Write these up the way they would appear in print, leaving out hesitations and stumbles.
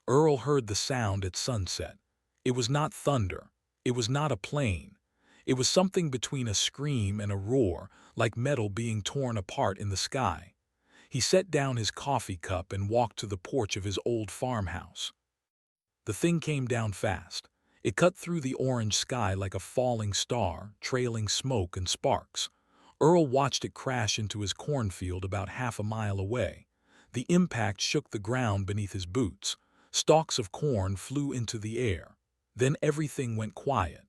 Earl heard the sound at sunset. It was not thunder. It was not a plane. It was something between a scream and a roar, like metal being torn apart in the sky. He set down his coffee cup and walked to the porch of his old farmhouse. The thing came down fast. It cut through the orange sky like a falling star, trailing smoke and sparks. Earl watched it crash into his cornfield about half a mile away. The impact shook the ground beneath his boots. Stalks of corn flew into the air. Then everything went quiet.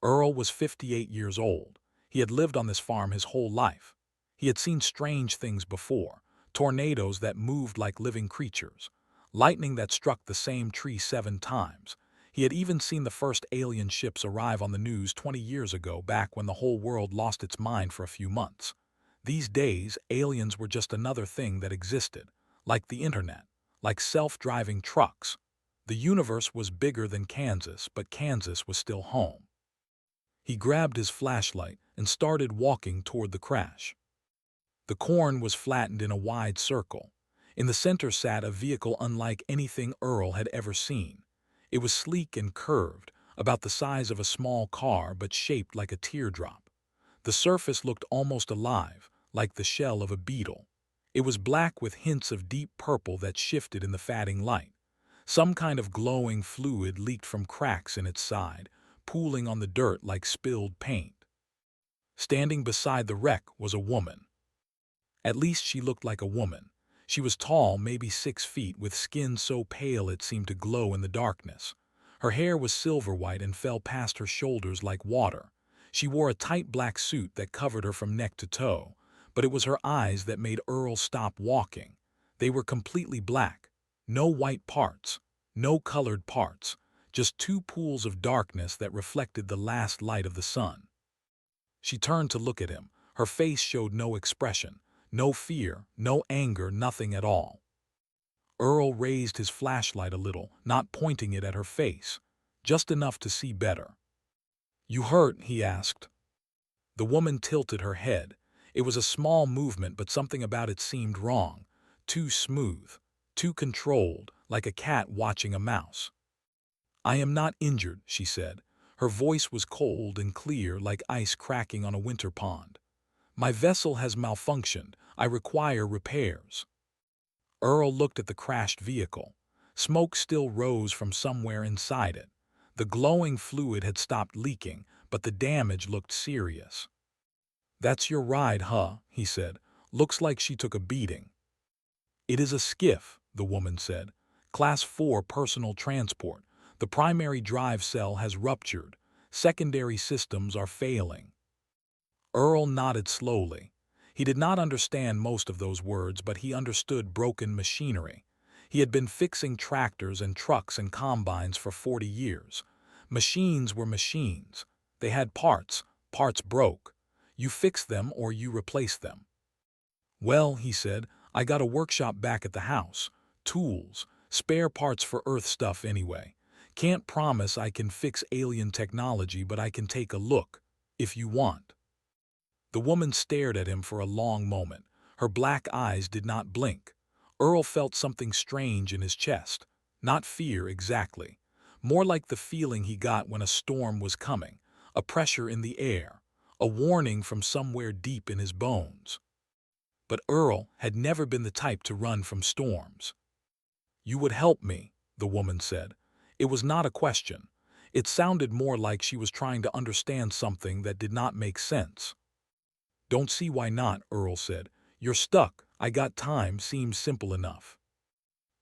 Earl was 58 years old. He had lived on this farm his whole life. He had seen strange things before, tornadoes that moved like living creatures, lightning that struck the same tree 7 times. He had even seen the first alien ships arrive on the news 20 years ago, back when the whole world lost its mind for a few months. These days, aliens were just another thing that existed, like the internet, like self-driving trucks. The universe was bigger than Kansas, but Kansas was still home. He grabbed his flashlight and started walking toward the crash. The corn was flattened in a wide circle. In the center sat a vehicle unlike anything Earl had ever seen. It was sleek and curved, about the size of a small car but shaped like a teardrop. The surface looked almost alive, like the shell of a beetle. It was black with hints of deep purple that shifted in the fading light. Some kind of glowing fluid leaked from cracks in its side, pooling on the dirt like spilled paint. Standing beside the wreck was a woman. At least she looked like a woman. She was tall, maybe 6 feet, with skin so pale it seemed to glow in the darkness. Her hair was silver white and fell past her shoulders like water. She wore a tight black suit that covered her from neck to toe, but it was her eyes that made Earl stop walking. They were completely black. No white parts, no colored parts, just 2 pools of darkness that reflected the last light of the sun. She turned to look at him. Her face showed no expression, no fear, no anger, nothing at all. Earl raised his flashlight a little, not pointing it at her face, just enough to see better. "You hurt?" he asked. The woman tilted her head. It was a small movement, but something about it seemed wrong. Too smooth, too controlled, like a cat watching a mouse. "I am not injured," she said. Her voice was cold and clear, like ice cracking on a winter pond. "My vessel has malfunctioned. I require repairs." Earl looked at the crashed vehicle. Smoke still rose from somewhere inside it. The glowing fluid had stopped leaking, but the damage looked serious. "That's your ride, huh?" he said. "Looks like she took a beating." "It is a skiff," the woman said. "Class 4 personal transport. The primary drive cell has ruptured. Secondary systems are failing." Earl nodded slowly. He did not understand most of those words, but he understood broken machinery. He had been fixing tractors and trucks and combines for 40 years. Machines were machines. They had parts. Parts broke. You fix them or you replace them. "Well," he said, "I got a workshop back at the house. Tools, spare parts for Earth stuff anyway. Can't promise I can fix alien technology, but I can take a look, if you want." The woman stared at him for a long moment. Her black eyes did not blink. Earl felt something strange in his chest. Not fear exactly. More like the feeling he got when a storm was coming. A pressure in the air. A warning from somewhere deep in his bones. But Earl had never been the type to run from storms. "You would help me," the woman said. It was not a question. It sounded more like she was trying to understand something that did not make sense. "Don't see why not," Earl said. "You're stuck. I got time," seems simple enough.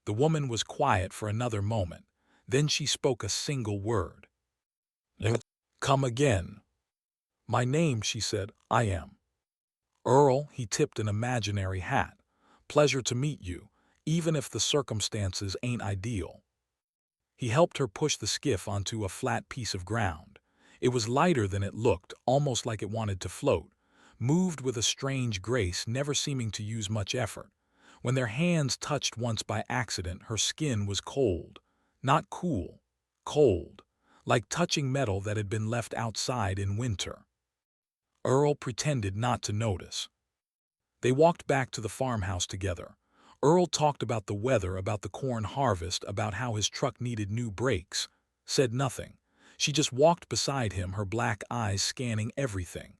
The woman was quiet for another moment. Then she spoke a single word. "Come again." "My name," she said. "I am Earl." He tipped an imaginary hat. "Pleasure to meet you, even if the circumstances ain't ideal." He helped her push the skiff onto a flat piece of ground. It was lighter than it looked, almost like it wanted to float. Moved with a strange grace, never seeming to use much effort. When their hands touched once by accident, her skin was cold. Not cool, cold. Like touching metal that had been left outside in winter. Earl pretended not to notice. They walked back to the farmhouse together. Earl talked about the weather, about the corn harvest, about how his truck needed new brakes. Said nothing. She just walked beside him, her black eyes scanning everything.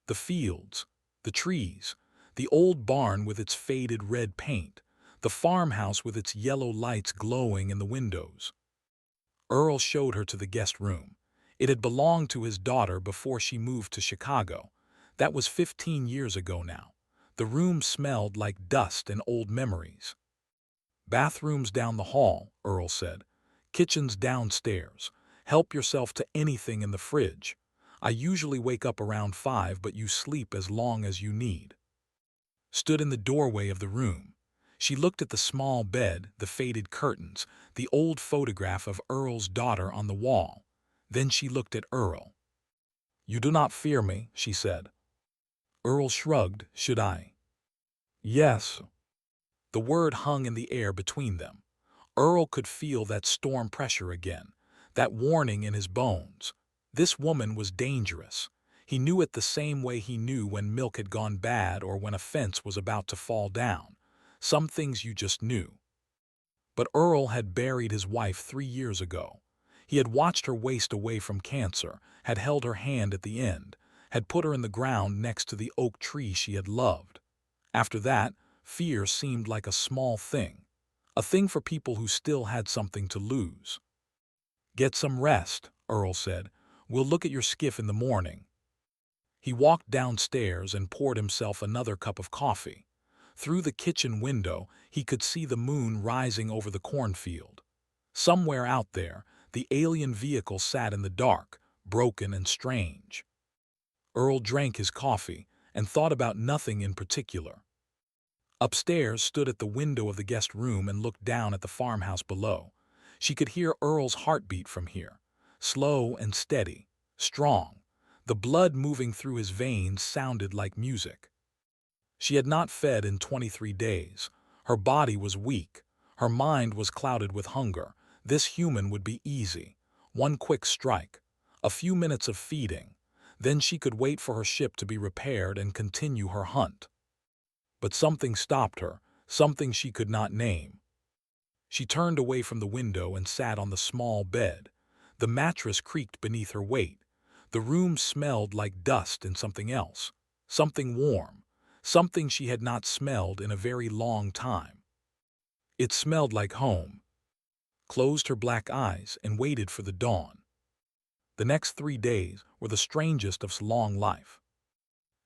The fields, the trees, the old barn with its faded red paint, the farmhouse with its yellow lights glowing in the windows. Earl showed her to the guest room. It had belonged to his daughter before she moved to Chicago. That was 15 years ago now. The room smelled like dust and old memories. Bathrooms down the hall, Earl said. Kitchen's downstairs. Help yourself to anything in the fridge. I usually wake up around 5, but you sleep as long as you need. Stood in the doorway of the room. She looked at the small bed, the faded curtains, the old photograph of Earl's daughter on the wall. Then she looked at Earl. You do not fear me, she said. Earl shrugged. Should I? Yes. The word hung in the air between them. Earl could feel that storm pressure again, that warning in his bones. This woman was dangerous. He knew it the same way he knew when milk had gone bad or when a fence was about to fall down. Some things you just knew. But Earl had buried his wife 3 years ago. He had watched her waste away from cancer, had held her hand at the end, had put her in the ground next to the oak tree she had loved. After that, fear seemed like a small thing, a thing for people who still had something to lose. Get some rest, Earl said. We'll look at your skiff in the morning. He walked downstairs and poured himself another cup of coffee. Through the kitchen window, he could see the moon rising over the cornfield. Somewhere out there, the alien vehicle sat in the dark, broken and strange. Earl drank his coffee and thought about nothing in particular. Upstairs, stood at the window of the guest room and looked down at the farmhouse below. She could hear Earl's heartbeat from here, slow and steady, strong. The blood moving through his veins sounded like music. She had not fed in 23 days. Her body was weak. Her mind was clouded with hunger. This human would be easy. One quick strike. A few minutes of feeding. Then she could wait for her ship to be repaired and continue her hunt. But something stopped her, something she could not name. She turned away from the window and sat on the small bed. The mattress creaked beneath her weight. The room smelled like dust and something else, something warm, something she had not smelled in a very long time. It smelled like home. Closed her black eyes and waited for the dawn. The next 3 days were the strangest of long life.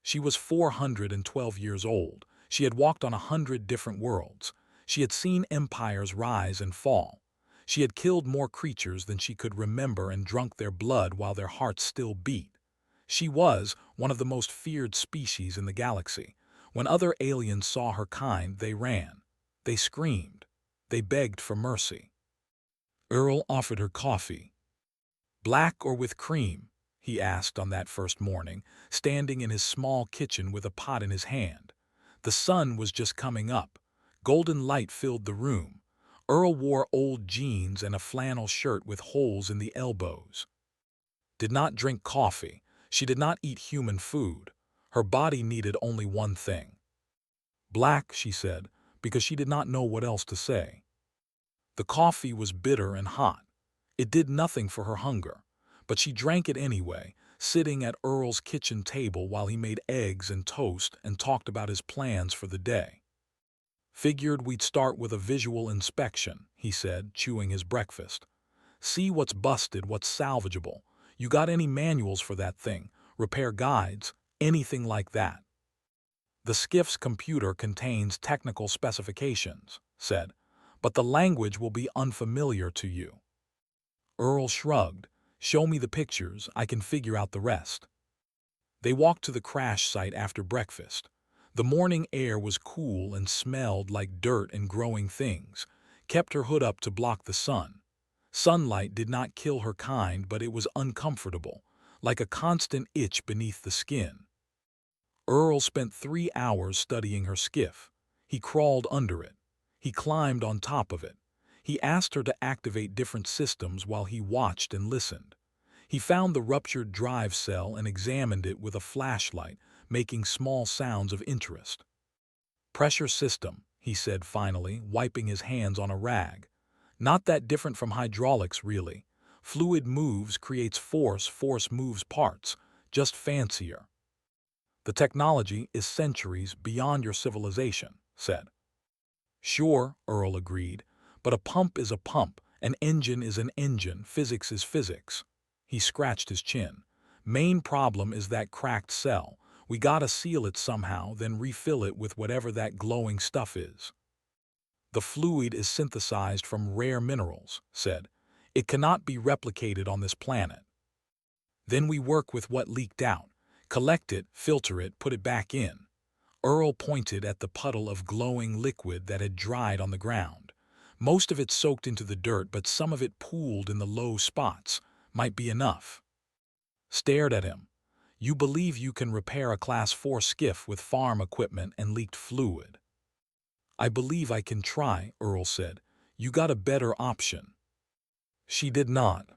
She was 412 years old. She had walked on 100 different worlds. She had seen empires rise and fall. She had killed more creatures than she could remember and drunk their blood while their hearts still beat. She was one of the most feared species in the galaxy. When other aliens saw her kind, they ran. They screamed. They begged for mercy. Earl offered her coffee. Black or with cream? He asked on that first morning, standing in his small kitchen with a pot in his hand. The sun was just coming up. Golden light filled the room. Earl wore old jeans and a flannel shirt with holes in the elbows. Did not drink coffee. She did not eat human food. Her body needed only one thing. Black, she said, because she did not know what else to say. The coffee was bitter and hot. It did nothing for her hunger, but she drank it anyway, sitting at Earl's kitchen table while he made eggs and toast and talked about his plans for the day. Figured we'd start with a visual inspection, he said, chewing his breakfast. See what's busted, what's salvageable. You got any manuals for that thing, repair guides, anything like that? The skiff's computer contains technical specifications, said, but the language will be unfamiliar to you. Earl shrugged. Show me the pictures, I can figure out the rest. They walked to the crash site after breakfast. The morning air was cool and smelled like dirt and growing things, kept her hood up to block the sun. Sunlight did not kill her kind, but it was uncomfortable, like a constant itch beneath the skin. Earl spent 3 hours studying her skiff. He crawled under it. He climbed on top of it. He asked her to activate different systems while he watched and listened. He found the ruptured drive cell and examined it with a flashlight, making small sounds of interest. Pressure system, he said finally, wiping his hands on a rag. Not that different from hydraulics, really. Fluid moves creates force, force moves parts, just fancier. The technology is centuries beyond your civilization, said. Sure, Earl agreed, but a pump is a pump, an engine is an engine, physics is physics. He scratched his chin. Main problem is that cracked cell. We gotta seal it somehow, then refill it with whatever that glowing stuff is. The fluid is synthesized from rare minerals, said. It cannot be replicated on this planet. Then we work with what leaked out. Collect it, filter it, put it back in. Earl pointed at the puddle of glowing liquid that had dried on the ground. Most of it soaked into the dirt, but some of it pooled in the low spots. Might be enough. Stared at him. You believe you can repair a Class 4 skiff with farm equipment and leaked fluid? I believe I can try, Earl said. You got a better option. She did not.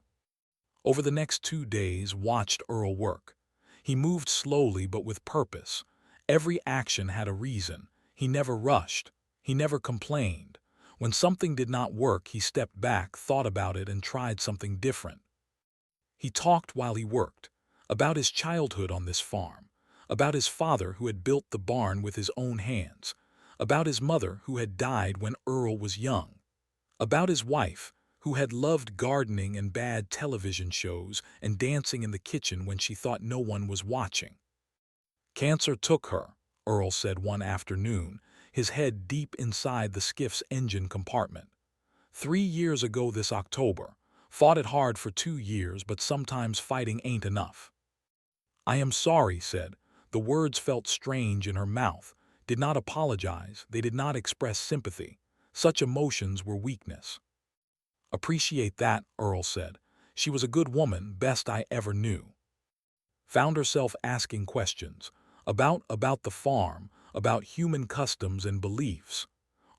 Over the next 2 days, watched Earl work. He moved slowly but with purpose. Every action had a reason. He never rushed. He never complained. When something did not work, he stepped back, thought about it, and tried something different. He talked while he worked, about his childhood on this farm, about his father who had built the barn with his own hands, about his mother who had died when Earl was young, about his wife who had loved gardening and bad television shows and dancing in the kitchen when she thought no one was watching. Cancer took her, Earl said one afternoon, his head deep inside the skiff's engine compartment. 3 years ago this October. Fought it hard for 2 years, but sometimes fighting ain't enough. I am sorry, said. The words felt strange in her mouth, did not apologize, they did not express sympathy. Such emotions were weakness. Appreciate that, Earl said. She was a good woman, best I ever knew. Found herself asking questions about the farm, about human customs and beliefs.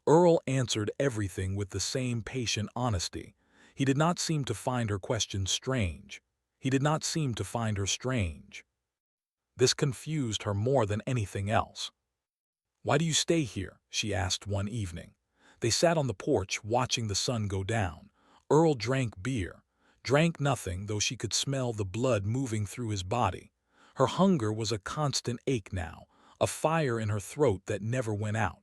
Earl answered everything with the same patient honesty. He did not seem to find her questions strange. He did not seem to find her strange. This confused her more than anything else. Why do you stay here? She asked one evening. They sat on the porch watching the sun go down. Earl drank beer, drank nothing, though she could smell the blood moving through his body. Her hunger was a constant ache now, a fire in her throat that never went out.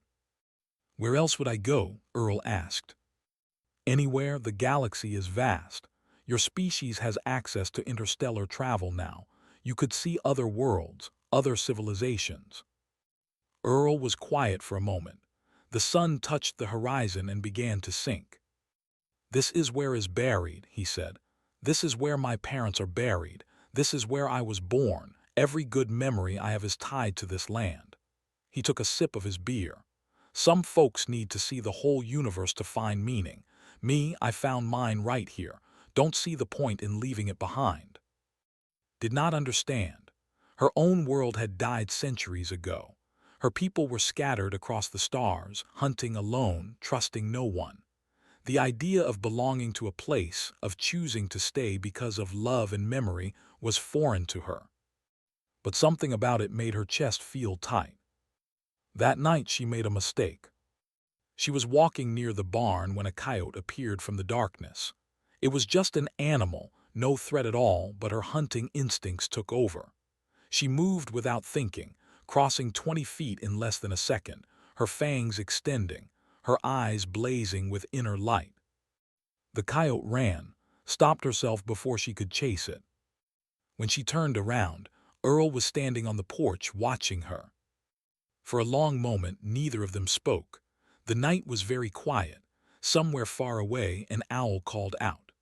Where else would I go? Earl asked. Anywhere. The galaxy is vast. Your species has access to interstellar travel now. You could see other worlds, other civilizations. Earl was quiet for a moment. The sun touched the horizon and began to sink. This is where is buried, he said. This is where my parents are buried. This is where I was born. Every good memory I have is tied to this land. He took a sip of his beer. Some folks need to see the whole universe to find meaning. Me, I found mine right here. Don't see the point in leaving it behind. Did not understand. Her own world had died centuries ago. Her people were scattered across the stars, hunting alone, trusting no one. The idea of belonging to a place, of choosing to stay because of love and memory, was foreign to her. But something about it made her chest feel tight. That night she made a mistake. She was walking near the barn when a coyote appeared from the darkness. It was just an animal, no threat at all, but her hunting instincts took over. She moved without thinking, crossing 20 feet in less than a second, her fangs extending, her eyes blazing with inner light. The coyote ran, stopped herself before she could chase it. When she turned around, Earl was standing on the porch watching her. For a long moment, neither of them spoke. The night was very quiet. Somewhere far away, an owl called out.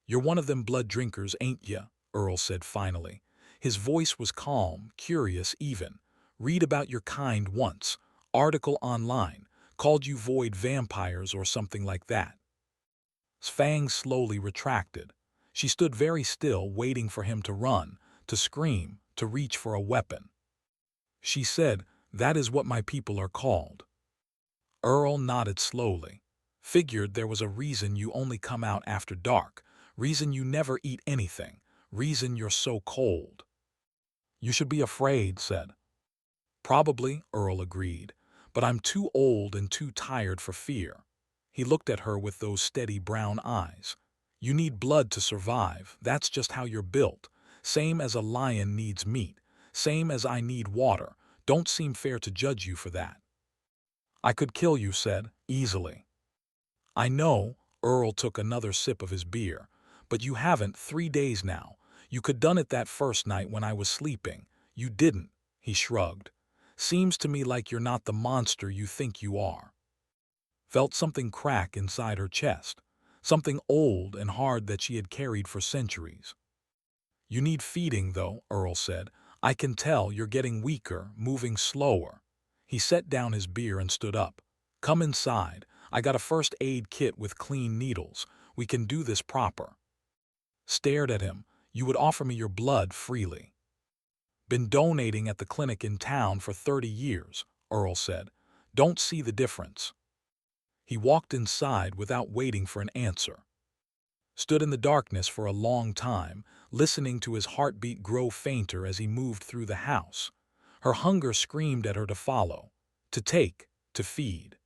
You're one of them blood drinkers, ain't ya? Earl said finally. His voice was calm, curious even. Read about your kind once. Article online. Called you void vampires or something like that. Fangs slowly retracted. She stood very still, waiting for him to run, to scream, to reach for a weapon. She said, that is what my people are called. Earl nodded slowly. Figured there was a reason you only come out after dark, reason you never eat anything, reason you're so cold. You should be afraid, said. Probably, Earl agreed, But I'm too old and too tired for fear." He looked at her with those steady brown eyes. "You need blood to survive. That's just how you're built. Same as a lion needs meat. Same as I need water. Don't seem fair to judge you for that." "I could kill you," said, "easily." "I know." Earl took another sip of his beer. "But you haven't 3 days now. You could done it that first night when I was sleeping. You didn't." He shrugged. "Seems to me like you're not the monster you think you are." Felt something crack inside her chest. Something old and hard that she had carried for centuries. "You need feeding, though," Earl said. "I can tell you're getting weaker, moving slower." He set down his beer and stood up. "Come inside. I got a first aid kit with clean needles. We can do this proper." Stared at him. "You would offer me your blood freely." "Been donating at the clinic in town for 30 years, Earl said. "Don't see the difference." He walked inside without waiting for an answer. Stood in the darkness for a long time, listening to his heartbeat grow fainter as he moved through the house. Her hunger screamed at her to follow, to take, to feed.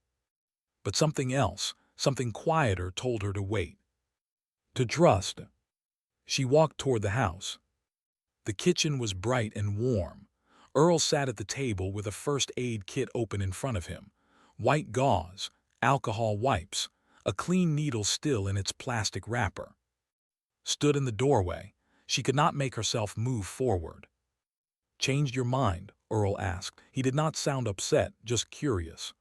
But something else, something quieter, told her to wait. To trust. She walked toward the house. The kitchen was bright and warm. Earl sat at the table with a first aid kit open in front of him. White gauze, alcohol wipes, a clean needle still in its plastic wrapper. Stood in the doorway. She could not make herself move forward. "Changed your mind?" Earl asked. He did not sound upset, just curious.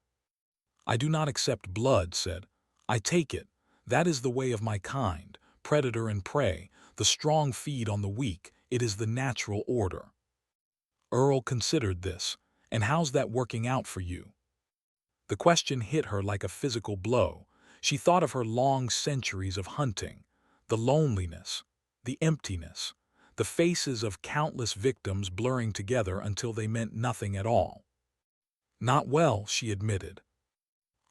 "I do not accept blood," said. "I take it. That is the way of my kind. Predator and prey. The strong feed on the weak. It is the natural order." Earl considered this. "And how's that working out for you?" The question hit her like a physical blow. She thought of her long centuries of hunting, the loneliness, the emptiness, the faces of countless victims blurring together until they meant nothing at all. "Not well," she admitted.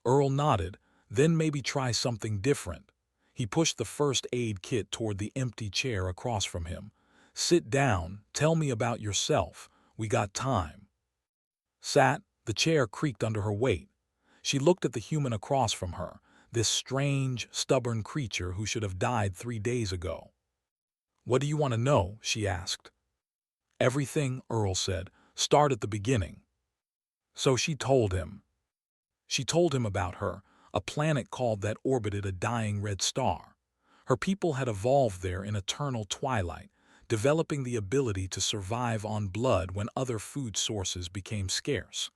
Earl nodded. "Then maybe try something different." He pushed the first aid kit toward the empty chair across from him. "Sit down, tell me about yourself. We got time." Sat. The chair creaked under her weight. She looked at the human across from her, this strange, stubborn creature who should have died 3 days ago. "What do you want to know?" she asked. "Everything," Earl said. "Start at the beginning." So she told him. She told him about her, a planet called that orbited a dying red star. Her people had evolved there in eternal twilight, developing the ability to survive on blood when other food sources became scarce.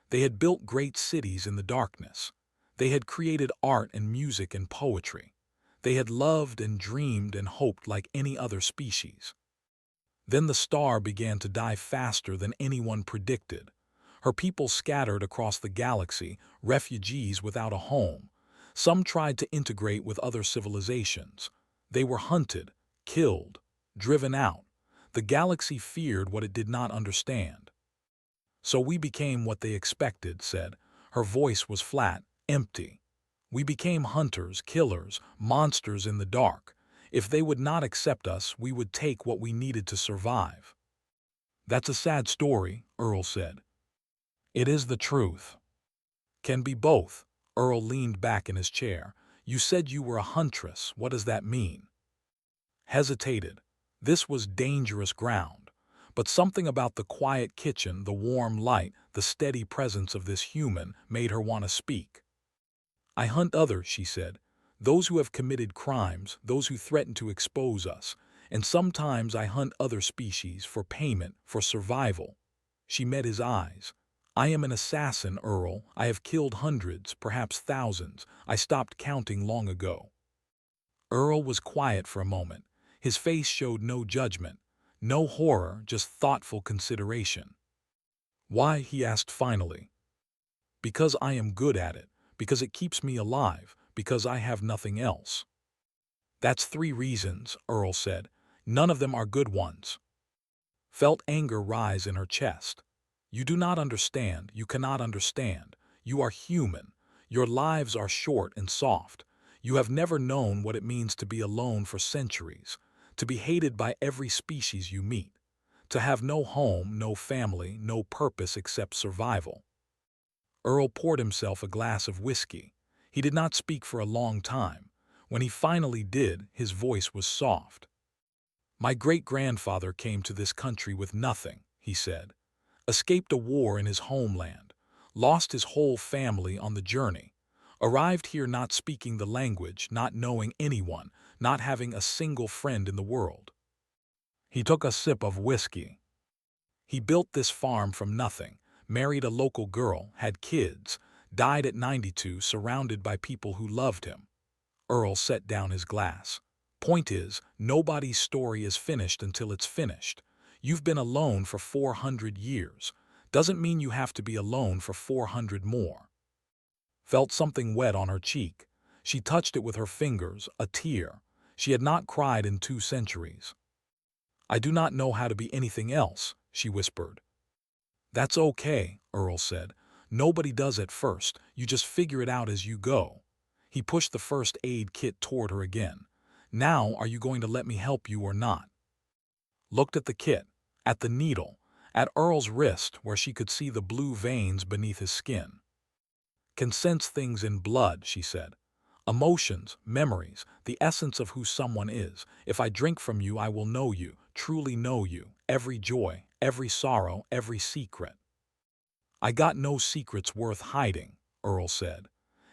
They had built great cities in the darkness. They had created art and music and poetry. They had loved and dreamed and hoped like any other species. Then the star began to die faster than anyone predicted. Her people scattered across the galaxy, refugees without a home. Some tried to integrate with other civilizations. They were hunted, killed, driven out. The galaxy feared what it did not understand. "So we became what they expected," said. Her voice was flat, empty. "We became hunters, killers, monsters in the dark. If they would not accept us, we would take what we needed to survive." "That's a sad story," Earl said. "It is the truth." "Can be both." Earl leaned back in his chair. "You said you were a huntress. What does that mean?" Hesitated. This was dangerous ground. But something about the quiet kitchen, the warm light, the steady presence of this human made her want to speak. "I hunt others," she said. "Those who have committed crimes, those who threaten to expose us. And sometimes I hunt other species for payment, for survival." She met his eyes. "I am an assassin, Earl. I have killed hundreds, perhaps thousands. I stopped counting long ago." Earl was quiet for a moment. His face showed no judgment, no horror, just thoughtful consideration. "Why?" he asked finally. "Because I am good at it, because it keeps me alive, because I have nothing else." "That's 3 reasons," Earl said. "None of them are good ones." Felt anger rise in her chest. "You do not understand, you cannot understand. You are human. Your lives are short and soft. You have never known what it means to be alone for centuries, to be hated by every species you meet, to have no home, no family, no purpose except survival." Earl poured himself a glass of whiskey. He did not speak for a long time. When he finally did, his voice was soft. "My great-grandfather came to this country with nothing," he said. "Escaped a war in his homeland, lost his whole family on the journey, arrived here not speaking the language, not knowing anyone, not having a single friend in the world. He took a sip of whiskey. He built this farm from nothing, married a local girl, had kids, died at 92 surrounded by people who loved him." Earl set down his glass. "Point is, nobody's story is finished until it's finished. You've been alone for 400 years. Doesn't mean you have to be alone for 400 more." Felt something wet on her cheek. She touched it with her fingers, a tear. She had not cried in 2 centuries. "I do not know how to be anything else," she whispered. "That's okay," Earl said. "Nobody does at first. You just figure it out as you go." He pushed the first aid kit toward her again. "Now, are you going to let me help you or not?" Looked at the kit, at the needle, at Earl's wrist where she could see the blue veins beneath his skin. "Can sense things in blood," she said. "Emotions, memories, the essence of who someone is. If I drink from you, I will know you, truly know you, every joy, every sorrow, every secret." "I got no secrets worth hiding," Earl said.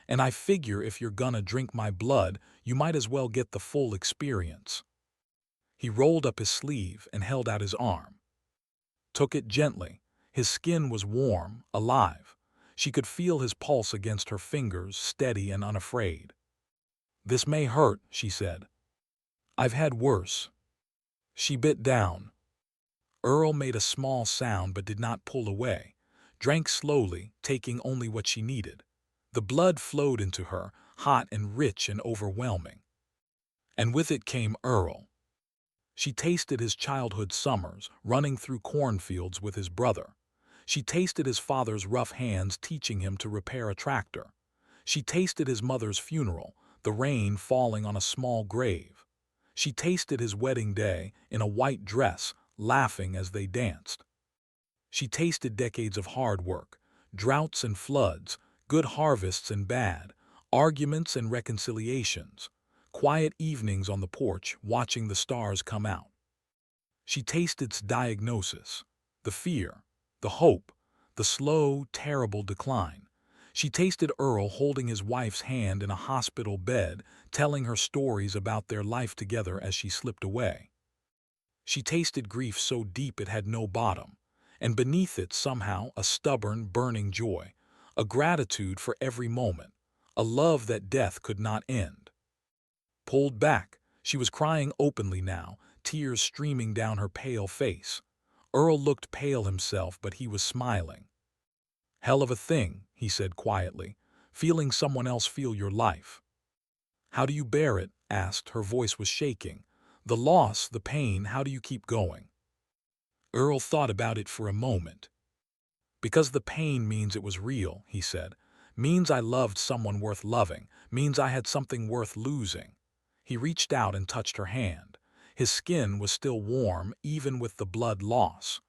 "And I figure if you're gonna drink my blood, you might as well get the full experience." He rolled up his sleeve and held out his arm. Took it gently. His skin was warm, alive. She could feel his pulse against her fingers, steady and unafraid. "This may hurt," she said. "I've had worse." She bit down. Earl made a small sound but did not pull away. Drank slowly, taking only what she needed. The blood flowed into her, hot and rich and overwhelming. And with it came Earl. She tasted his childhood summers, running through cornfields with his brother. She tasted his father's rough hands teaching him to repair a tractor. She tasted his mother's funeral, the rain falling on a small grave. She tasted his wedding day, in a white dress, laughing as they danced. She tasted decades of hard work, droughts and floods, good harvests and bad, arguments and reconciliations, quiet evenings on the porch watching the stars come out. She tasted its diagnosis, the fear, the hope, the slow, terrible decline. She tasted Earl holding his wife's hand in a hospital bed, telling her stories about their life together as she slipped away. She tasted grief so deep it had no bottom, and beneath it somehow a stubborn, burning joy, a gratitude for every moment, a love that death could not end. Pulled back, she was crying openly now, tears streaming down her pale face. Earl looked pale himself, but he was smiling. "Hell of a thing," he said quietly, "feeling someone else feel your life." "How do you bear it?" asked. Her voice was shaking. "The loss, the pain, how do you keep going?" Earl thought about it for a moment. "Because the pain means it was real," he said. "Means I loved someone worth loving, means I had something worth losing." He reached out and touched her hand. His skin was still warm, even with the blood loss.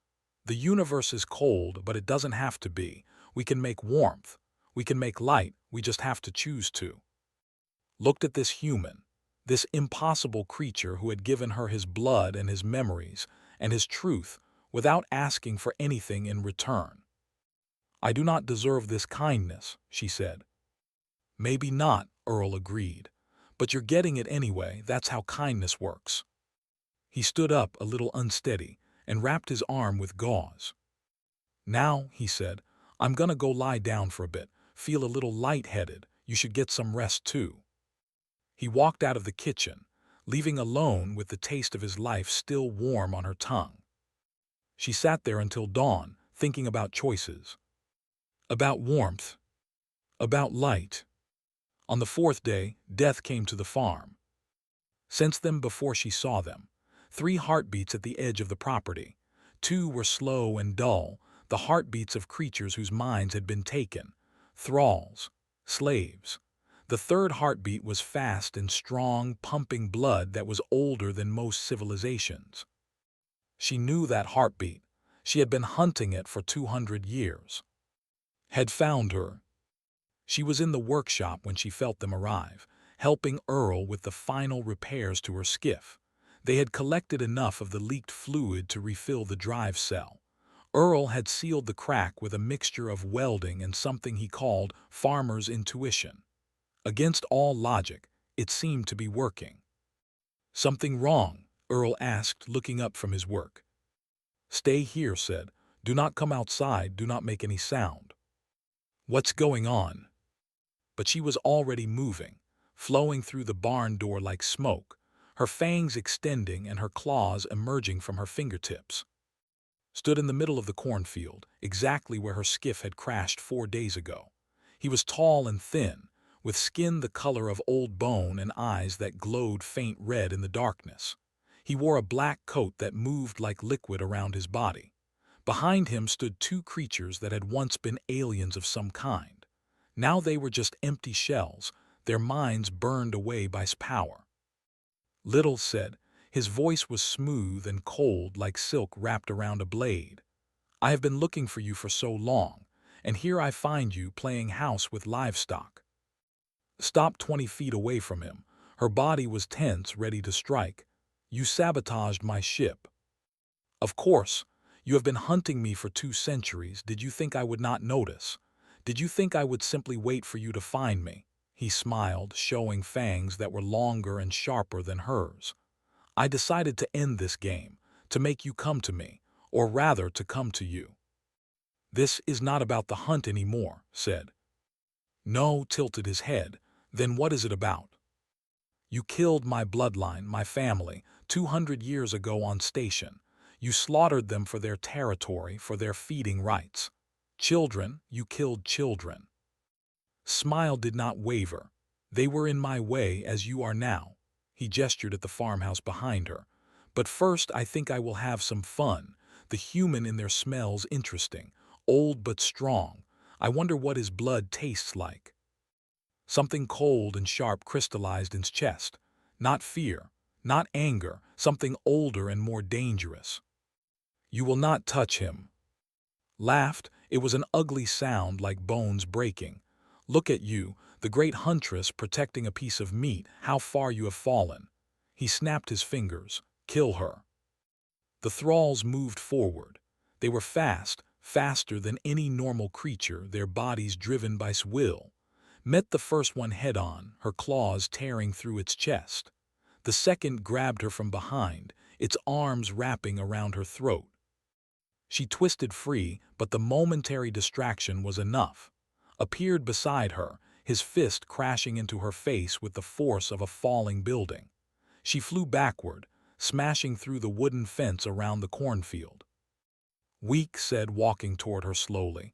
"The universe is cold, but it doesn't have to be. We can make warmth. We can make light. We just have to choose to." Looked at this human, this impossible creature who had given her his blood and his memories and his truth without asking for anything in return. "I do not deserve this kindness," she said. "Maybe not," Earl agreed. "But you're getting it anyway. That's how kindness works." He stood up, a little unsteady, and wrapped his arm with gauze. "Now," he said, "I'm gonna go lie down for a bit. Feel a little light-headed. You should get some rest too." He walked out of the kitchen, leaving alone with the taste of his life still warm on her tongue. She sat there until dawn, thinking about choices. About warmth. About light. On the fourth day, death came to the farm. Sensed them before she saw them. 3 heartbeats at the edge of the property. 2 were slow and dull, the heartbeats of creatures whose minds had been taken. Thralls. Slaves. The 3rd heartbeat was fast and strong, pumping blood that was older than most civilizations. She knew that heartbeat. She had been hunting it for 200 years. had found her. She was in the workshop when she felt them arrive, helping Earl with the final repairs to her skiff. They had collected enough of the leaked fluid to refill the drive cell. Earl had sealed the crack with a mixture of welding and something he called farmer's intuition. Against all logic, it seemed to be working. "Something wrong?" Earl asked, looking up from his work. "Stay here," said. "Do not come outside, do not make any sound." "What's going on?" But she was already moving, flowing through the barn door like smoke, her fangs extending and her claws emerging from her fingertips. Stood in the middle of the cornfield, exactly where her skiff had crashed 4 days ago. He was tall and thin, with skin the color of old bone and eyes that glowed faint red in the darkness. He wore a black coat that moved like liquid around his body. Behind him stood 2 creatures that had once been aliens of some kind. Now they were just empty shells, their minds burned away by his power. "Little," said. His voice was smooth and cold like silk wrapped around a blade. "I have been looking for you for so long, and here I find you playing house with livestock." Stopped 20 feet away from him. Her body was tense, ready to strike. "You sabotaged my ship." "Of course. You have been hunting me for 2 centuries. Did you think I would not notice? Did you think I would simply wait for you to find me?" He smiled, showing fangs that were longer and sharper than hers. "I decided to end this game, to make you come to me, or rather to come to you." "This is not about the hunt anymore," said. "No," tilted his head. "Then what is it about?" "You killed my bloodline, my family, 200 years ago on station. You slaughtered them for their territory, for their feeding rights. Children, you killed children." Smile did not waver. "They were in my way as you are now." He gestured at the farmhouse behind her. "But first I think I will have some fun. The human in there smells interesting, old but strong. I wonder what his blood tastes like." Something cold and sharp crystallized in his chest. Not fear, not anger, something older and more dangerous. "You will not touch him." Laughed. It was an ugly sound like bones breaking. "Look at you, the great huntress protecting a piece of meat, how far you have fallen." He snapped his fingers. "Kill her." The thralls moved forward. They were fast, faster than any normal creature, their bodies driven by will. Met the first one head-on, her claws tearing through its chest. The second grabbed her from behind, its arms wrapping around her throat. She twisted free, but the momentary distraction was enough. Appeared beside her, his fist crashing into her face with the force of a falling building. She flew backward, smashing through the wooden fence around the cornfield. "Weak," said, walking toward her slowly.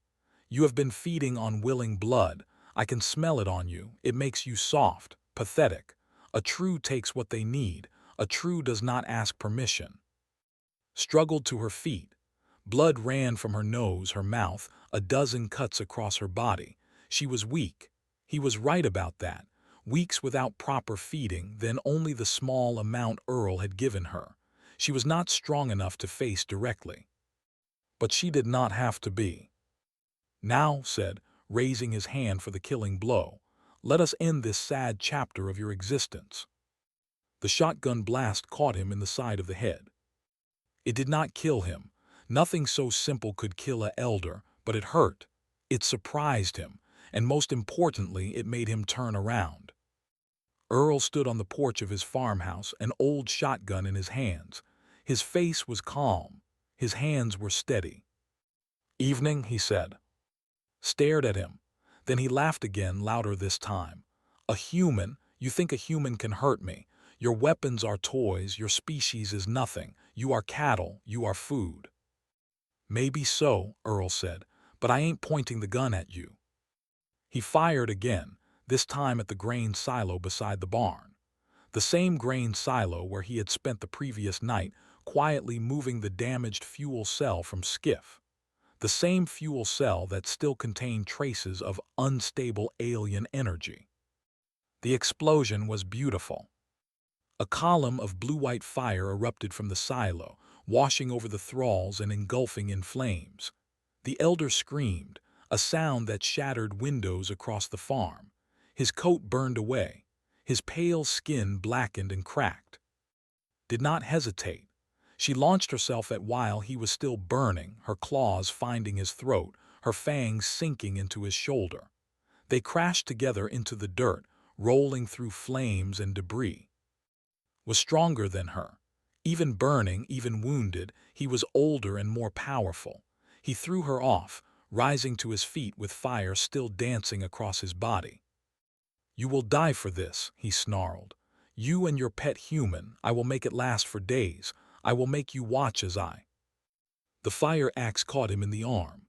"You have been feeding on willing blood. I can smell it on you. It makes you soft, pathetic. A true takes what they need. A true does not ask permission." Struggled to her feet. Blood ran from her nose, her mouth, a dozen cuts across her body. She was weak. He was right about that. Weeks without proper feeding, then only the small amount Earl had given her. She was not strong enough to face directly. But she did not have to be. "Now," said, raising his hand for the killing blow, "let us end this sad chapter of your existence." The shotgun blast caught him in the side of the head. It did not kill him. Nothing so simple could kill an elder, but it hurt. It surprised him, and most importantly, it made him turn around. Earl stood on the porch of his farmhouse, an old shotgun in his hands. His face was calm. His hands were steady. "Evening," he said. Stared at him. Then he laughed again, louder this time. "A human? You think a human can hurt me? Your weapons are toys, your species is nothing. You are cattle, you are food." "Maybe so," Earl said, "but I ain't pointing the gun at you." He fired again, this time at the grain silo beside the barn. The same grain silo where he had spent the previous night, quietly moving the damaged fuel cell from skiff. The same fuel cell that still contained traces of unstable alien energy. The explosion was beautiful. A column of blue-white fire erupted from the silo, washing over the thralls and engulfing in flames. The elder screamed, a sound that shattered windows across the farm. His coat burned away, his pale skin blackened and cracked. Did not hesitate. She launched herself at while he was still burning, her claws finding his throat, her fangs sinking into his shoulder. They crashed together into the dirt, rolling through flames and debris. Was stronger than her. Even burning, even wounded, he was older and more powerful. He threw her off, rising to his feet with fire still dancing across his body. "You will die for this," he snarled. "You and your pet human, I will make it last for days. I will make you watch as I—" The fire axe caught him in the arm.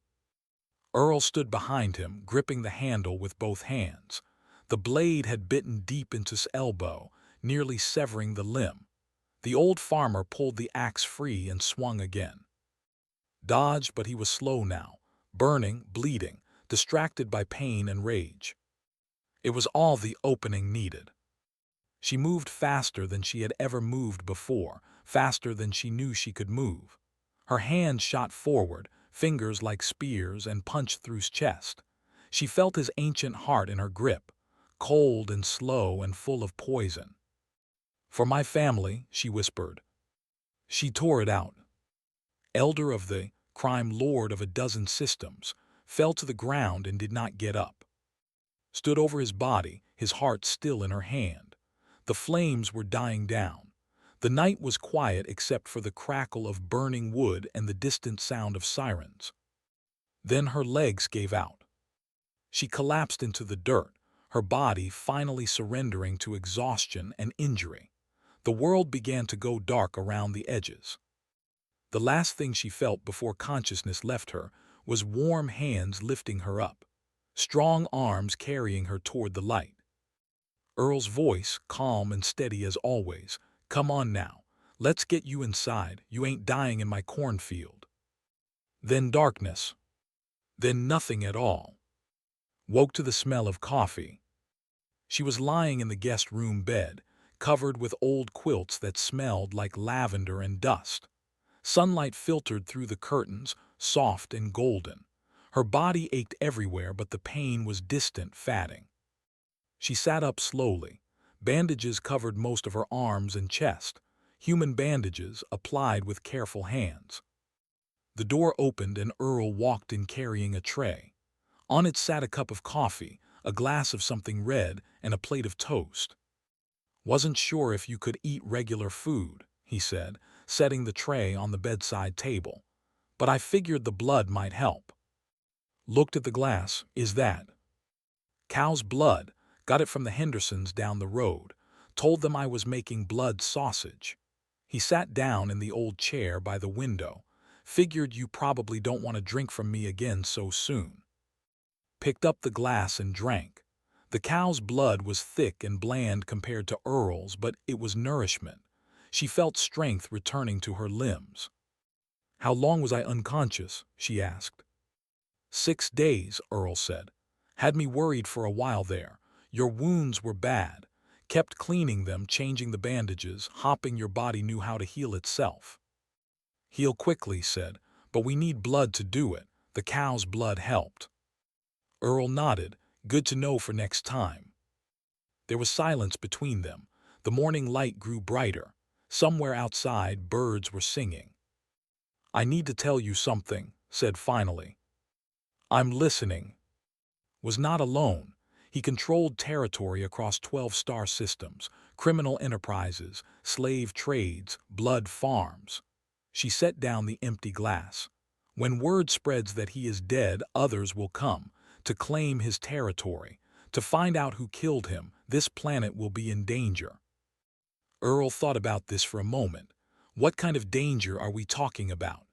Earl stood behind him, gripping the handle with both hands. The blade had bitten deep into his elbow, nearly severing the limb. The old farmer pulled the axe free and swung again. Dodged, but he was slow now, burning, bleeding, distracted by pain and rage. It was all the opening needed. She moved faster than she had ever moved before, faster than she knew she could move. Her hand shot forward, fingers like spears, and punched through his chest. She felt his ancient heart in her grip, cold and slow and full of poison. "For my family," she whispered. She tore it out. Elder of the crime lord of a dozen systems, fell to the ground and did not get up. Stood over his body, his heart still in her hand. The flames were dying down. The night was quiet except for the crackle of burning wood and the distant sound of sirens. Then her legs gave out. She collapsed into the dirt, her body finally surrendering to exhaustion and injury. The world began to go dark around the edges. The last thing she felt before consciousness left her was warm hands lifting her up, strong arms carrying her toward the light. Earl's voice, calm and steady as always, "Come on now. Let's get you inside. You ain't dying in my cornfield." Then darkness. Then nothing at all. Woke to the smell of coffee. She was lying in the guest room bed, covered with old quilts that smelled like lavender and dust. Sunlight filtered through the curtains, soft and golden. Her body ached everywhere, but the pain was distant, fatting. She sat up slowly. Bandages covered most of her arms and chest, human bandages applied with careful hands. The door opened and Earl walked in carrying a tray. On it sat a cup of coffee, a glass of something red, and a plate of toast. "Wasn't sure if you could eat regular food," he said, setting the tray on the bedside table. "But I figured the blood might help." Looked at the glass. "Is that—" "Cow's blood. Got it from the Hendersons down the road. Told them I was making blood sausage." He sat down in the old chair by the window. "Figured you probably don't want to drink from me again so soon." Picked up the glass and drank. The cow's blood was thick and bland compared to Earl's, but it was nourishment. She felt strength returning to her limbs. "How long was I unconscious?" she asked. 6 days, Earl said. "Had me worried for a while there. Your wounds were bad. Kept cleaning them, changing the bandages, hopping your body knew how to heal itself." "Heal quickly," said, "but we need blood to do it." The cow's blood helped. Earl nodded. "Good to know for next time." There was silence between them. The morning light grew brighter. Somewhere outside, birds were singing. "I need to tell you something," said finally. "I'm listening." Was not alone. He controlled territory across 12 star systems, criminal enterprises, slave trades, blood farms. She set down the empty glass. "When word spreads that he is dead, others will come to claim his territory, to find out who killed him. This planet will be in danger." Earl thought about this for a moment. What kind of danger are we talking about?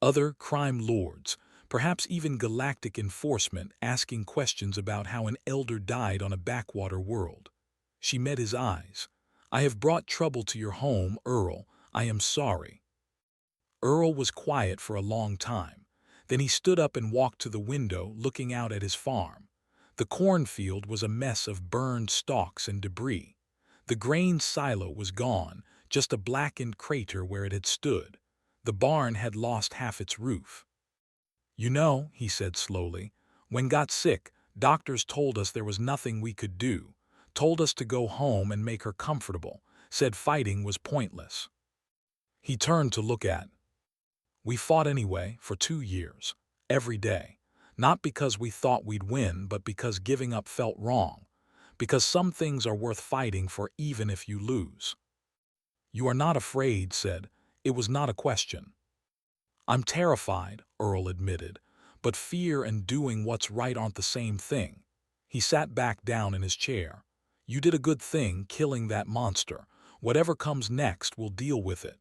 Other crime lords, perhaps even galactic enforcement, asking questions about how an elder died on a backwater world. She met his eyes. "I have brought trouble to your home, Earl. I am sorry." Earl was quiet for a long time. Then he stood up and walked to the window, looking out at his farm. The cornfield was a mess of burned stalks and debris. The grain silo was gone, just a blackened crater where it had stood. The barn had lost half its roof. You know, he said slowly, when got sick, doctors told us there was nothing we could do, told us to go home and make her comfortable, said fighting was pointless. He turned to look at. We fought anyway for 2 years, every day, not because we thought we'd win, but because giving up felt wrong, because some things are worth fighting for even if you lose. You are not afraid, said. It was not a question. I'm terrified, Earl admitted, but fear and doing what's right aren't the same thing. He sat back down in his chair. You did a good thing killing that monster. Whatever comes next, we'll deal with it.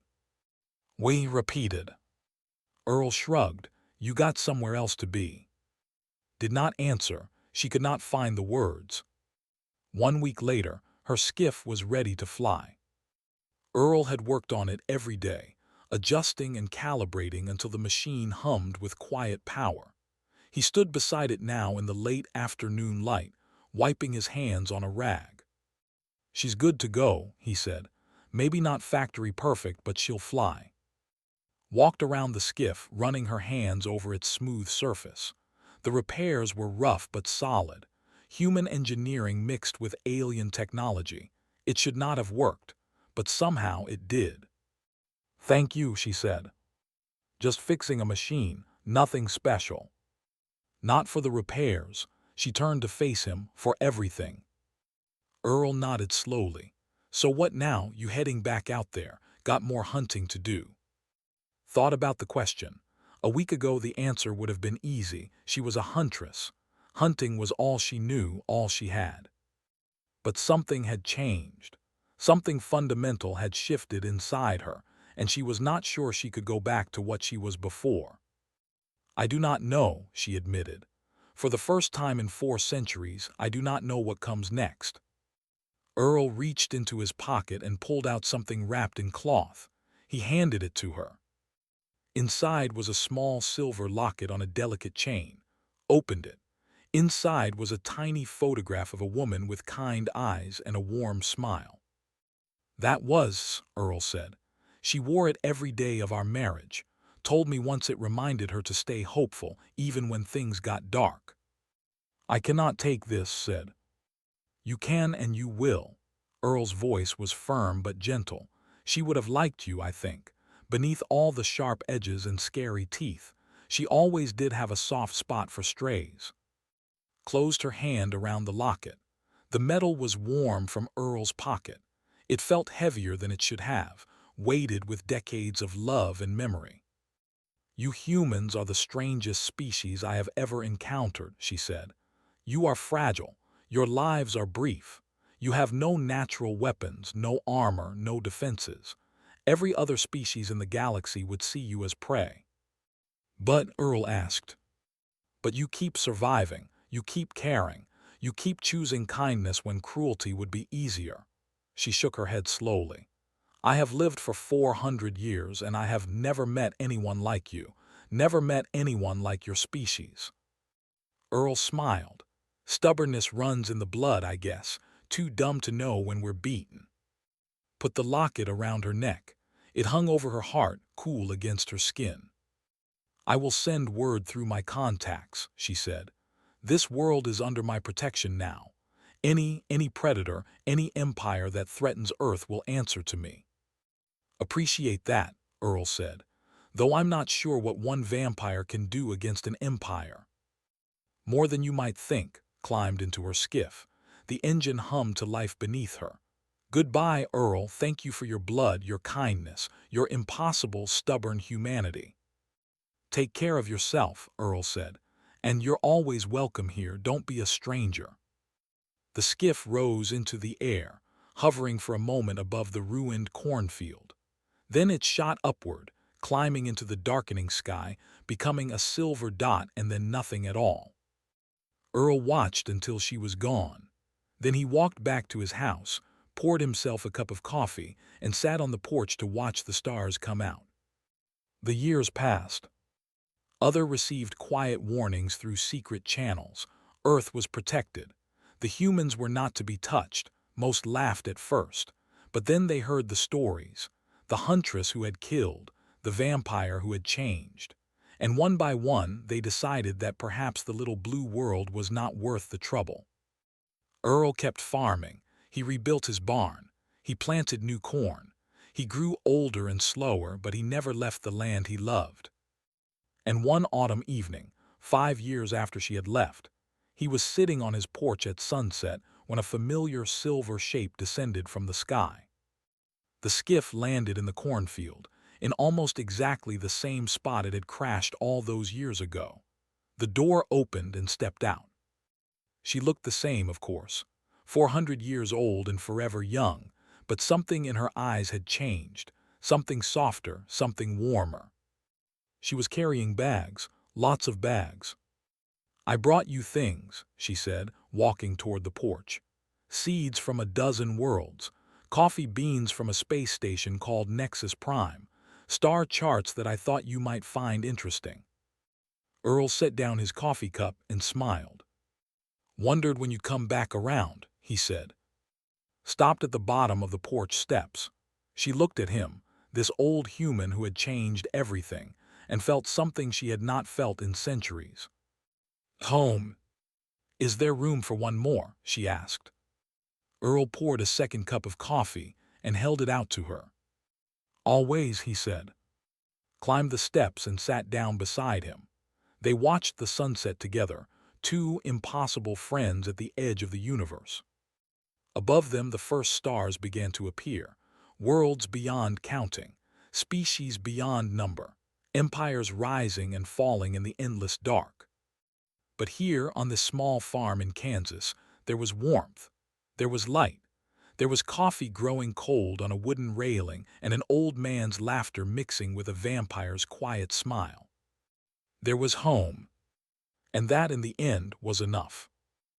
We repeated. Earl shrugged. You got somewhere else to be. Did not answer. She could not find the words. 1 week later, her skiff was ready to fly. Earl had worked on it every day, adjusting and calibrating until the machine hummed with quiet power. He stood beside it now in the late afternoon light, wiping his hands on a rag. She's good to go, he said. Maybe not factory perfect, but she'll fly. Walked around the skiff, running her hands over its smooth surface. The repairs were rough but solid. Human engineering mixed with alien technology. It should not have worked, but somehow it did. Thank you, she said. Just fixing a machine, nothing special. Not for the repairs. She turned to face him, for everything. Earl nodded slowly. So what now, you heading back out there, got more hunting to do? Thought about the question. A week ago the answer would have been easy. She was a huntress. Hunting was all she knew, all she had. But something had changed. Something fundamental had shifted inside her, and she was not sure she could go back to what she was before. I do not know, she admitted. For the first time in 4 centuries, I do not know what comes next. Earl reached into his pocket and pulled out something wrapped in cloth. He handed it to her. Inside was a small silver locket on a delicate chain. Opened it. Inside was a tiny photograph of a woman with kind eyes and a warm smile. That was, Earl said. She wore it every day of our marriage. Told me once it reminded her to stay hopeful, even when things got dark. I cannot take this, said. You can and you will. Earl's voice was firm but gentle. She would have liked you, I think. Beneath all the sharp edges and scary teeth, she always did have a soft spot for strays. Closed her hand around the locket. The metal was warm from Earl's pocket. It felt heavier than it should have, weighted with decades of love and memory. You humans are the strangest species I have ever encountered, she said. You are fragile. Your lives are brief. You have no natural weapons, no armor, no defenses. Every other species in the galaxy would see you as prey. But, Earl asked, but you keep surviving, you keep caring, you keep choosing kindness when cruelty would be easier. She shook her head slowly. I have lived for 400 years and I have never met anyone like you, never met anyone like your species. Earl smiled. Stubbornness runs in the blood, I guess, too dumb to know when we're beaten. Put the locket around her neck. It hung over her heart, cool against her skin. I will send word through my contacts, she said. This world is under my protection now. Any predator, any empire that threatens Earth will answer to me. Appreciate that, Earl said, though I'm not sure what one vampire can do against an empire. More than you might think. Climbed into her skiff. The engine hummed to life beneath her. Goodbye, Earl. Thank you for your blood, your kindness, your impossible, stubborn humanity. Take care of yourself, Earl said. And you're always welcome here. Don't be a stranger. The skiff rose into the air, hovering for a moment above the ruined cornfield. Then it shot upward, climbing into the darkening sky, becoming a silver dot and then nothing at all. Earl watched until she was gone. Then he walked back to his house, poured himself a cup of coffee, and sat on the porch to watch the stars come out. The years passed. Other received quiet warnings through secret channels. Earth was protected. The humans were not to be touched. Most laughed at first. But then they heard the stories. The huntress who had killed, the vampire who had changed. and one by one they decided that perhaps the little blue world was not worth the trouble. Earl kept farming. He rebuilt his barn. He planted new corn. He grew older and slower, but he never left the land he loved. And one autumn evening, 5 years after she had left, he was sitting on his porch at sunset when a familiar silver shape descended from the sky. The skiff landed in the cornfield, in almost exactly the same spot it had crashed all those years ago. The door opened and stepped out. She looked the same, of course, 400 years old and forever young, but something in her eyes had changed, something softer, something warmer. She was carrying bags, lots of bags. "I brought you things," she said, walking toward the porch. "Seeds from a dozen worlds, coffee beans from a space station called Nexus Prime, star charts that I thought you might find interesting." Earl set down his coffee cup and smiled. "Wondered when you'd come back around," he said. Stopped at the bottom of the porch steps. She looked at him, this old human who had changed everything, and felt something she had not felt in centuries. "Home. Is there room for one more?" she asked. Earl poured a second cup of coffee and held it out to her. "Always," he said. Climbed the steps and sat down beside him. They watched the sunset together, two impossible friends at the edge of the universe. Above them the first stars began to appear, worlds beyond counting, species beyond number, empires rising and falling in the endless dark. But here, on this small farm in Kansas, there was warmth, there was light, there was coffee growing cold on a wooden railing and an old man's laughter mixing with a vampire's quiet smile. There was home, and that in the end was enough.